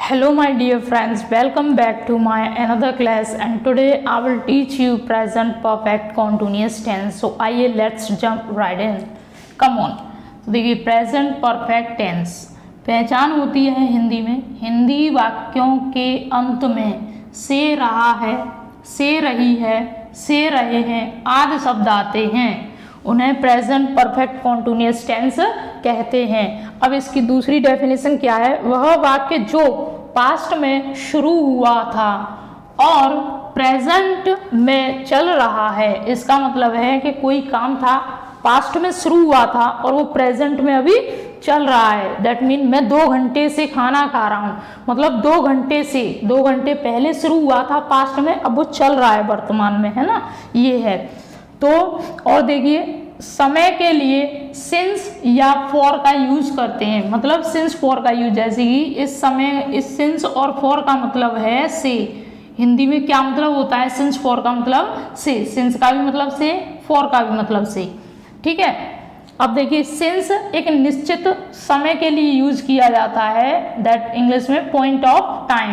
Hello my dear friends, welcome back to my another class and today I will teach you present perfect continuous tense. So आइए let's jump right in. Come on. तो देखिए present perfect tense पहचान होती है हिंदी में, हिंदी वाक्यों के अंत में से रहा है, से रही है, से रहे हैं आदि शब्द आते हैं, उन्हें प्रेजेंट परफेक्ट कॉन्टिन्यूअस टेंस कहते हैं। अब इसकी दूसरी डेफिनेशन क्या है? वह वाक्य जो पास्ट में शुरू हुआ था और प्रेजेंट में चल रहा है। इसका मतलब है कि कोई काम था, पास्ट में शुरू हुआ था और वो प्रेजेंट में अभी चल रहा है। दैट मीन मैं 2 घंटे से खाना खा रहा हूँ, मतलब 2 घंटे पहले शुरू हुआ था पास्ट में, अब वो चल रहा है वर्तमान में, है ना, ये है। तो और देखिए समय के लिए सिंस या फॉर का यूज करते हैं, मतलब सिंस फॉर का यूज, जैसे कि इस समय, इस सिंस और फॉर का मतलब है से। हिंदी में क्या मतलब होता है? सिंस फॉर का मतलब से, सिंस का भी मतलब से, फॉर का भी मतलब से, ठीक है। अब देखिए सिंस एक निश्चित समय के लिए यूज किया जाता है, दैट इंग्लिश में पॉइंट ऑफ टाइम।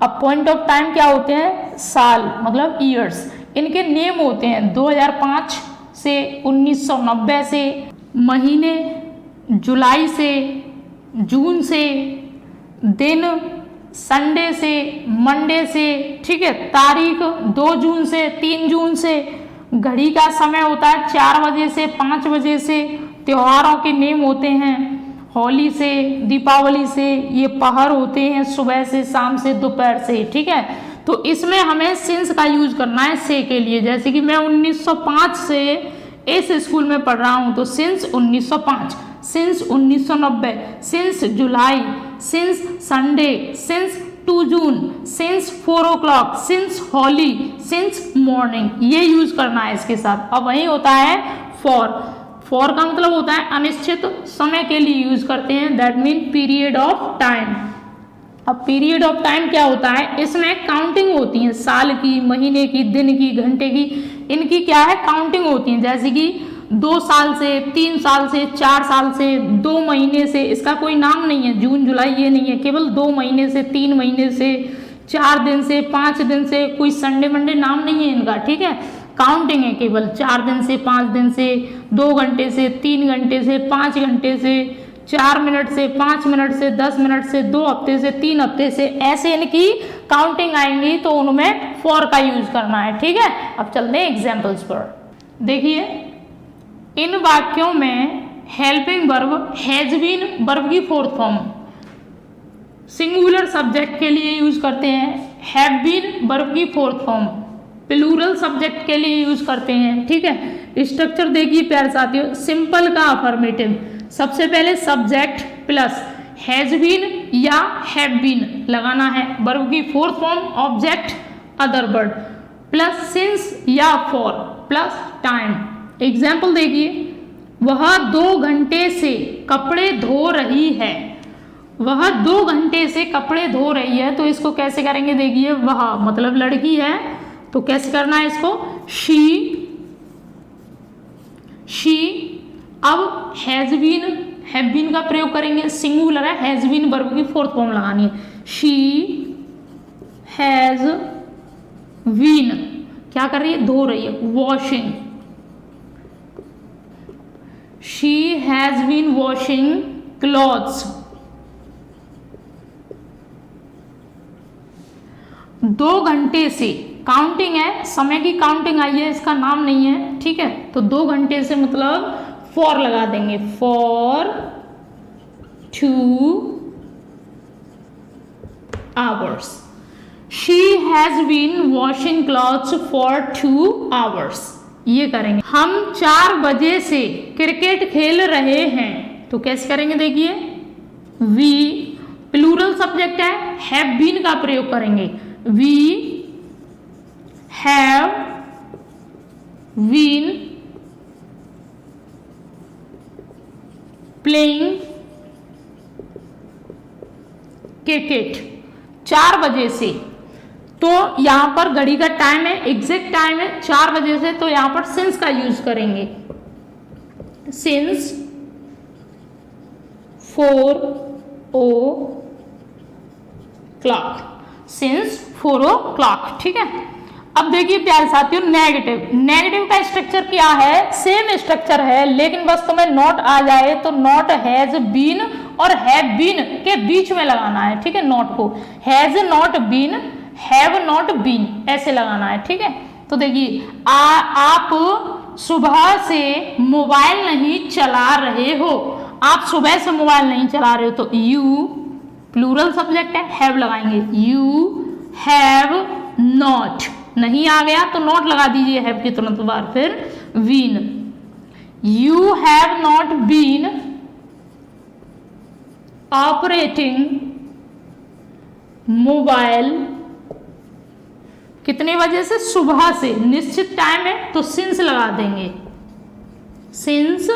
अब पॉइंट ऑफ टाइम क्या होते हैं? साल, मतलब ईयर्स। इनके नेम होते हैं 2005 से, 1990 से, महीने जुलाई से, जून से, दिन संडे से, मंडे से, ठीक है, तारीख 2 जून से, 3 जून से, घड़ी का समय होता है 4 बजे से 5 बजे से, त्योहारों के नेम होते हैं होली से, दीपावली से, ये पहर होते हैं सुबह से, शाम से, दोपहर से, ठीक है। तो इसमें हमें सिंस का यूज करना है से के लिए। जैसे कि मैं 1905 से इस स्कूल में पढ़ रहा हूँ, तो since 1905, since 1990, since July, since Sunday, since 2 June, since 4 o'clock, since Holi, since morning, ये यूज करना है इसके साथ। अब वही होता है फॉर। फॉर का मतलब होता है अनिश्चित समय के लिए यूज करते हैं, that mean period of time. अब पीरियड ऑफ टाइम क्या होता है? इसमें काउंटिंग होती है, साल की, महीने की, दिन की, घंटे की, इनकी क्या है? काउंटिंग होती है। जैसे कि 2 साल से, 3 साल से, 4 साल से, 2 महीने से, इसका कोई नाम नहीं है, जून जुलाई ये नहीं है, केवल 2 महीने से, 3 महीने से, 4 दिन से, 5 दिन से, कोई संडे मंडे नाम नहीं है इनका, ठीक है। काउंटिंग है केवल 4 दिन से, 5 दिन से, 2 घंटे से, 3 घंटे से, 5 घंटे से, 4 मिनट से, 5 मिनट से, 10 मिनट से, 2 हफ्ते से, 3 हफ्ते से, ऐसे इनकी काउंटिंग आएंगी, तो उनमें फॉर का यूज करना है, ठीक है। अब चलते हैं एग्जाम्पल्स पर। देखिए इन वाक्यों में helping verb has been verb की 4th फॉर्म, सिंगुलर सब्जेक्ट के लिए यूज करते हैं हैव बीन वर्ब की 4th फॉर्म, प्लूरल सब्जेक्ट के लिए यूज करते हैं, ठीक है। स्ट्रक्चर देखिए प्यारे साथियों, सिंपल का अफर्मेटिव, सबसे पहले सब्जेक्ट प्लस हैज बीन या हैव बीन लगाना है, वर्ब की 4th form object other word, plus since या फॉर, प्लस टाइम। एग्जाम्पल देखिए, वह 2 घंटे से कपड़े धो रही है, वह 2 घंटे से कपड़े धो रही है, तो इसको कैसे करेंगे? देखिए वह मतलब लड़की है, तो कैसे करना है इसको? शी। अब हैज बीन का प्रयोग करेंगे, सिंगुलर है, हैज बीन वर्ब की 4th फॉर्म लगानी है, शी हैज बीन क्या कर रही है? धो रही है, washing, she has been washing clothes. 2 घंटे से काउंटिंग है, समय की काउंटिंग आई है, इसका नाम नहीं है, ठीक है। तो 2 घंटे से मतलब फॉर लगा देंगे, for 2 hours, she has been washing clothes for 2 hours, ये करेंगे। हम 4 बजे से क्रिकेट खेल रहे हैं, तो कैसे करेंगे? देखिए वी, प्लूरल सब्जेक्ट है, हैव बीन का प्रयोग करेंगे, we have been playing cricket 4 बजे से, तो यहां पर घड़ी का टाइम है, एग्जैक्ट टाइम है 4 बजे से, तो यहां पर सिंस का यूज करेंगे, since 4 O clock, since 4 o'clock। ठीक है, अब देखिए प्यारे साथियों नेगेटिव, नेगेटिव का स्ट्रक्चर क्या है, सेम स्ट्रक्चर है, लेकिन बस तुम्हें नॉट आ जाए तो नॉट हैज बीन और हैव बीन के बीच में लगाना है। ठीक है, नॉट को has not been, have not been ऐसे लगाना है। ठीक है, तो देखिए आप सुबह से मोबाइल नहीं चला रहे हो, आप सुबह से मोबाइल नहीं चला रहे हो, तो यू प्लूरल सब्जेक्ट है, हैव लगाएंगे, यू हैव नॉट, नहीं आ गया तो नॉट लगा दीजिए हैव के तुरंत बाद, फिर been, you have not been operating mobile, कितने बजे से, सुबह से, निश्चित टाइम है तो सिंस लगा देंगे, सिंस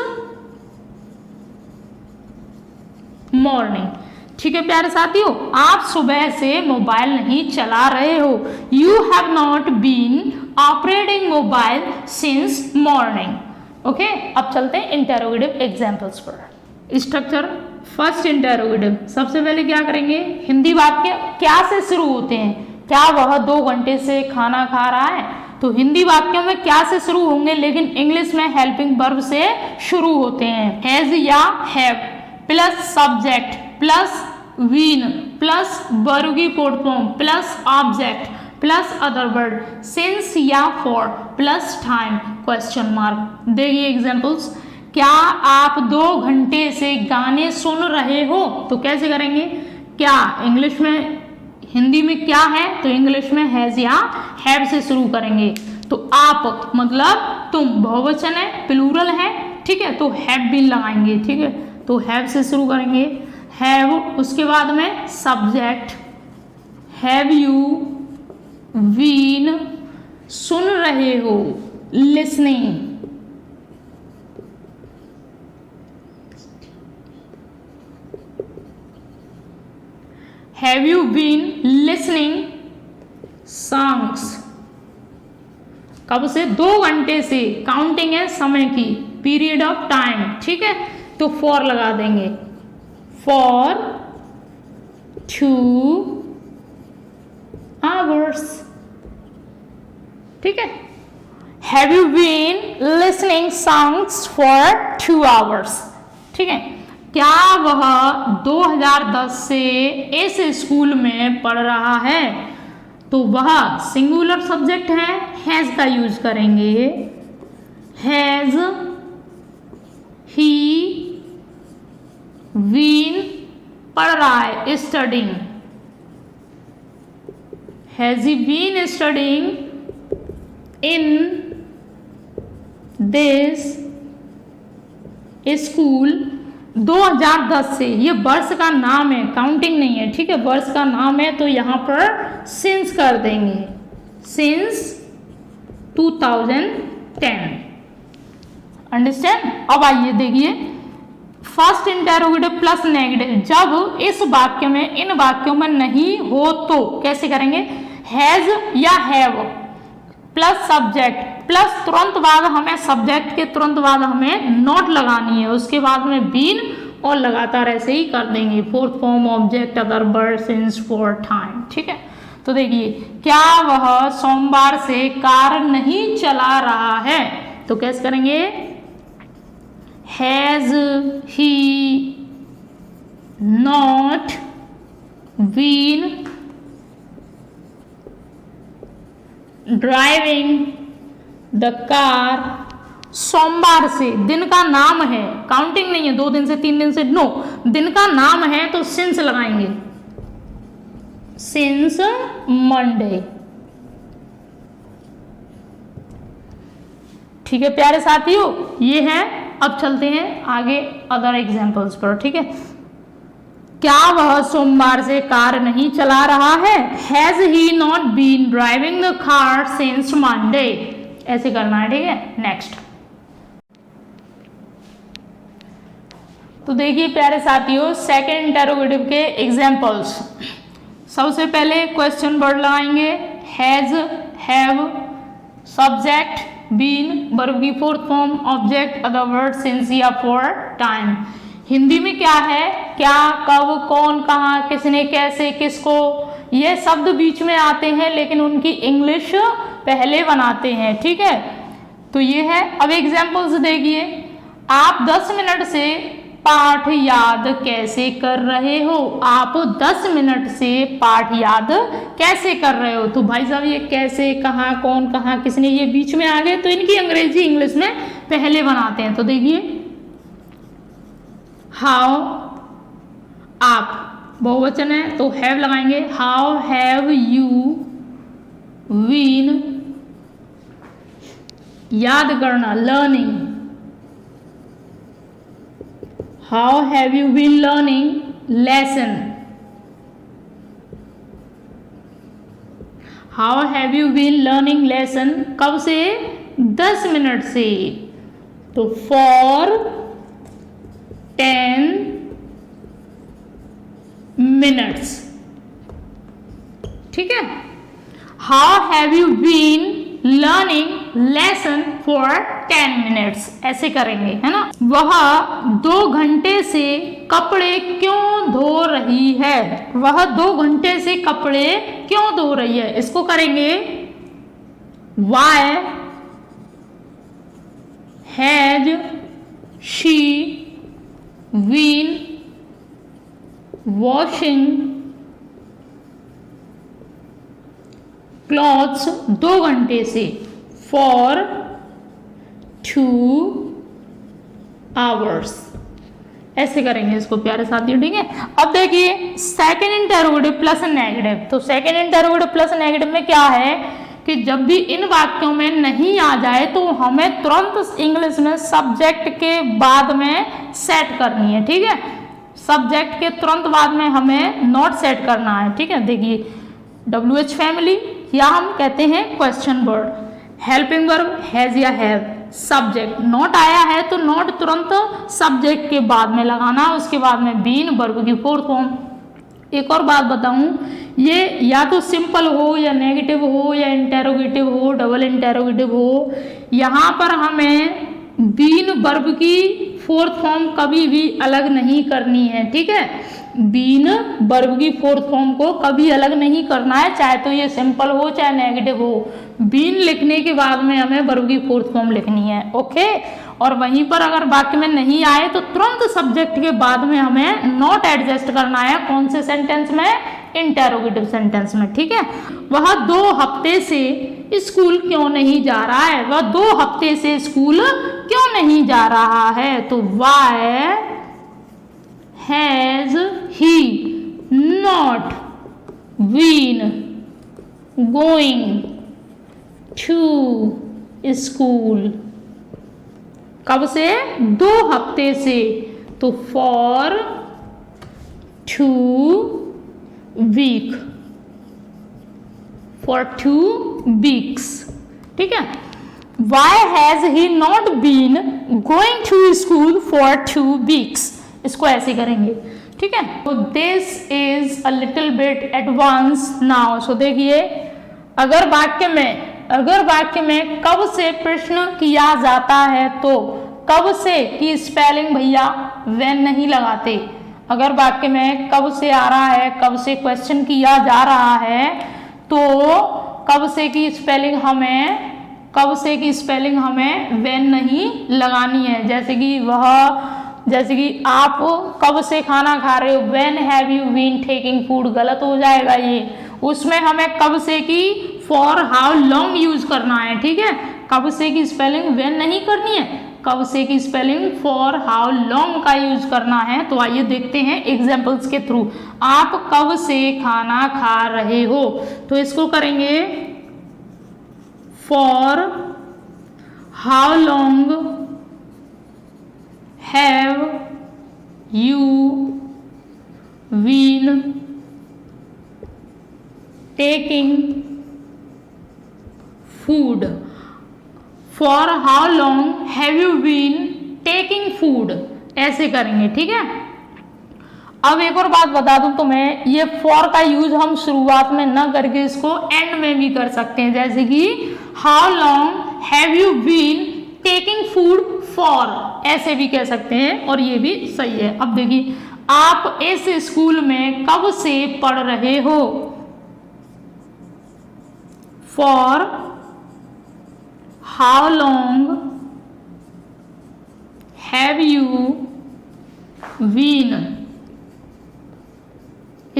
मॉर्निंग। ठीक है प्यारे साथियों, आप सुबह से मोबाइल नहीं चला रहे हो, you have not been operating mobile since morning. Okay, अब चलते हैं इंटेरोगेटिव एग्जाम्पल्स पर। स्ट्रक्चर, फर्स्ट इंटेरोगेटिव, सबसे पहले क्या करेंगे, हिंदी वाक्य क्या से शुरू होते हैं, क्या वह 2 घंटे से खाना खा रहा है, तो हिंदी वाक्यों में क्या से शुरू होंगे, लेकिन इंग्लिश में हेल्पिंग वर्ब से शुरू होते हैं, हैज या have plus subject plus been plus verb की form plus object plus other word, since या for plus time question mark. देखिए एग्जांपल्स, क्या आप 2 घंटे से गाने सुन रहे हो, तो कैसे करेंगे, क्या इंग्लिश में, हिंदी में क्या है, तो इंग्लिश में हैज या हैव से शुरू करेंगे, तो आप मतलब तुम बहुवचन है, प्लूरल है, ठीक है, तो हैव बीन लगाएंगे। ठीक है, तो हैव से शुरू करेंगे, हैव, उसके बाद में सब्जेक्ट, हैव यू बीन सुन रहे हो, listening, have you been listening songs, कब से, 2 घंटे से, काउंटिंग है समय की, पीरियड ऑफ टाइम। ठीक है, तो फॉर लगा देंगे, फॉर 2 hours। ठीक है, have you been listening songs for 2 hours। ठीक है, क्या वह 2010 से इस स्कूल में पढ़ रहा है, तो वह सिंगुलर सब्जेक्ट है, हैज का यूज करेंगे, हैज ही बीन पढ़ रहा है, studying, has he been studying in this school 2010 से, ये वर्ष का नाम है, काउंटिंग नहीं है। ठीक है, वर्ष का नाम है, तो यहां पर सिंस कर देंगे, सिंस 2010। अंडरस्टैंड। अब आइए देखिए फर्स्ट इंटेरोगेटिव प्लस नेगेटिव, जब इस वाक्य में, इन वाक्यों में नहीं हो तो कैसे करेंगे, हैज या हैव प्लस सब्जेक्ट प्लस तुरंत बाद हमें, सब्जेक्ट के तुरंत बाद हमें नॉट लगानी है, उसके बाद में बीन और लगातार ऐसे ही कर देंगे, fourth form object other word since for time. ठीक है, तो देखिए क्या वह सोमवार से कार नहीं चला रहा है, तो कैसे करेंगे, has he not been driving the car, सोमवार से, दिन का नाम है, काउंटिंग नहीं है, 2 दिन से 3 दिन से, नो, दिन का नाम है तो सिंस लगाएंगे, सिंस मंडे। ठीक है प्यारे साथियों, ये है। अब चलते हैं आगे अदर एग्जाम्पल्स पर। ठीक है, क्या वह सोमवार से कार नहीं चला रहा है, has he not been driving the car since Monday, ऐसे करना है। ठीक है, नेक्स्ट। तो देखिए प्यारे साथियों सेकेंड इंटेरोगेटिव के एग्जाम्पल्स, सबसे पहले क्वेश्चन वर्ड लगाएंगे, has, have, subject, been, verb की fourth form, object, other word, since या फॉर टाइम। हिंदी में क्या है, क्या, कब, कौन, कहाँ, किसने, कैसे, किसको, ये शब्द बीच में आते हैं लेकिन उनकी इंग्लिश पहले बनाते हैं, ठीक है। तो ये है। अब एग्जाम्पल्स देखिए, आप 10 मिनट से पाठ याद कैसे कर रहे हो? आप 10 मिनट से पाठ याद कैसे कर रहे हो? तो भाई साहब ये कैसे, कहाँ, कौन, कहाँ, किसने, ये बीच में आ गए तो इनकी अंग्रेजी इंग्लिश में पहले बनाते हैं। तो देखिए, हाउ, आप बहुवचन है तो हैव लगाएंगे। हाउ हैव यू बीन, याद करना, learning. How have you been learning lesson? How have you been learning lesson? कब से? 10 मिनट से। तो फॉर 10 मिनट्स, ठीक है। How have you been learning lesson for 10 minutes, ऐसे करेंगे, है ना। वह 2 घंटे से कपड़े क्यों धो रही है? वह 2 घंटे से कपड़े क्यों धो रही है? इसको करेंगे why has she been washing clothes 2 घंटे से, फॉर 2 आवर्स, ऐसे करेंगे इसको प्यारे साथियों, ठीक है। अब देखिए सेकंड इंटरोगेटिव प्लस नेगेटिव। तो सेकंड इंटरोगेटिव प्लस नेगेटिव में क्या है कि जब भी इन वाक्यों में नहीं आ जाए तो हमें तुरंत इंग्लिश में सब्जेक्ट के बाद में सेट करनी है, ठीक है। सब्जेक्ट के तुरंत बाद में हमें नॉट सेट करना है, ठीक है। देखिए WH फैमिली, या हम कहते हैं question word, helping verb has या हैव, सब्जेक्ट नॉट आया है तो नॉट तुरंत सब्जेक्ट के बाद में लगाना, उसके बाद में बीन वर्ब की फोर्थ फॉर्म। एक और बात बताऊं, ये या तो सिंपल हो या नेगेटिव हो या इंटेरोगेटिव हो, डबल इंटेरोगेटिव हो, यहाँ पर हमें बीन वर्ब की फोर्थ फॉर्म कभी भी अलग नहीं करनी है, ठीक है। बीन वर्ब की फोर्थ फॉर्म को कभी अलग नहीं करना है, चाहे तो ये सिंपल हो चाहे नेगेटिव हो। बीन लिखने के बाद में हमें वर्ब की फोर्थ फॉर्म लिखनी है, ओके। और वहीं पर अगर वाक्य में नहीं आए तो तुरंत सब्जेक्ट के बाद में हमें नॉट एडजस्ट करना है। कौन से सेंटेंस में? इंटेरोगेटिव सेंटेंस में, ठीक है। वह 2 हफ्ते से स्कूल क्यों नहीं जा रहा है? वह 2 हफ्ते से स्कूल क्यों नहीं जा रहा है? तो why has he not been going to school? कब से? 2 हफ्ते से। तो फॉर 2 वीक, फॉर 2 वीक्स, ठीक है। Why has he not been going to school for 2 weeks? इसको ऐसे करेंगे, ठीक है। तो this is a little bit advanced now. So देखिए, अगर वाक्य में कब से प्रश्न किया जाता है तो कब से की स्पेलिंग भैया when नहीं लगाते। अगर वाक्य में कब से आ रहा है, कब से क्वेश्चन किया जा रहा है तो कब से की स्पेलिंग हमें when नहीं लगानी है। जैसे कि आप कब से खाना खा रहे हो, when have you been taking food, गलत हो जाएगा ये। उसमें हमें कब से की for how long यूज करना है, ठीक है। कब से की स्पेलिंग when नहीं करनी है, कब से की स्पेलिंग for how long का यूज करना है। तो आइए देखते हैं एग्जाम्पल्स के थ्रू। आप कब से खाना खा रहे हो, तो इसको करेंगे for how long have you been taking food? For how long have you been taking food? ऐसे करेंगे, ठीक है। अब एक और बात बता दूं तुम्हें, ये for का यूज हम शुरुआत में ना करके इसको एंड में भी कर सकते हैं। जैसे कि how long have you been taking food for, ऐसे भी कह सकते हैं और ये भी सही है। अब देखिए, आप इस स्कूल में कब से पढ़ रहे हो, for how long have you been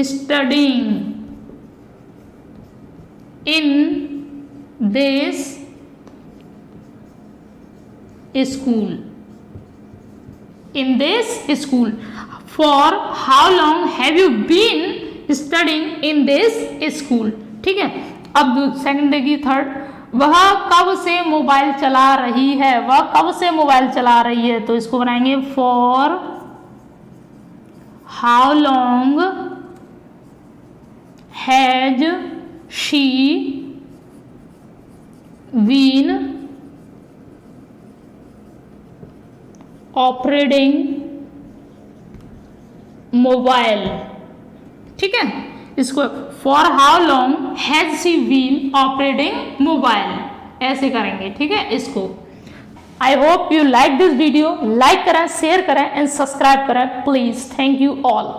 studying in this school? In this school. For how long have you been studying in this school? ठीक है, अब सेकंड देगी थर्ड, वह कब से मोबाइल चला रही है, वह कब से मोबाइल चला रही है, तो इसको बनाएंगे for how long has she been operating mobile. ठीक है, इसको for how long has she been operating mobile ऐसे करेंगे। ठीक है, इसको I hope you like this video, like करें, शेयर करें एंड सब्सक्राइब करें प्लीज। Thank you all.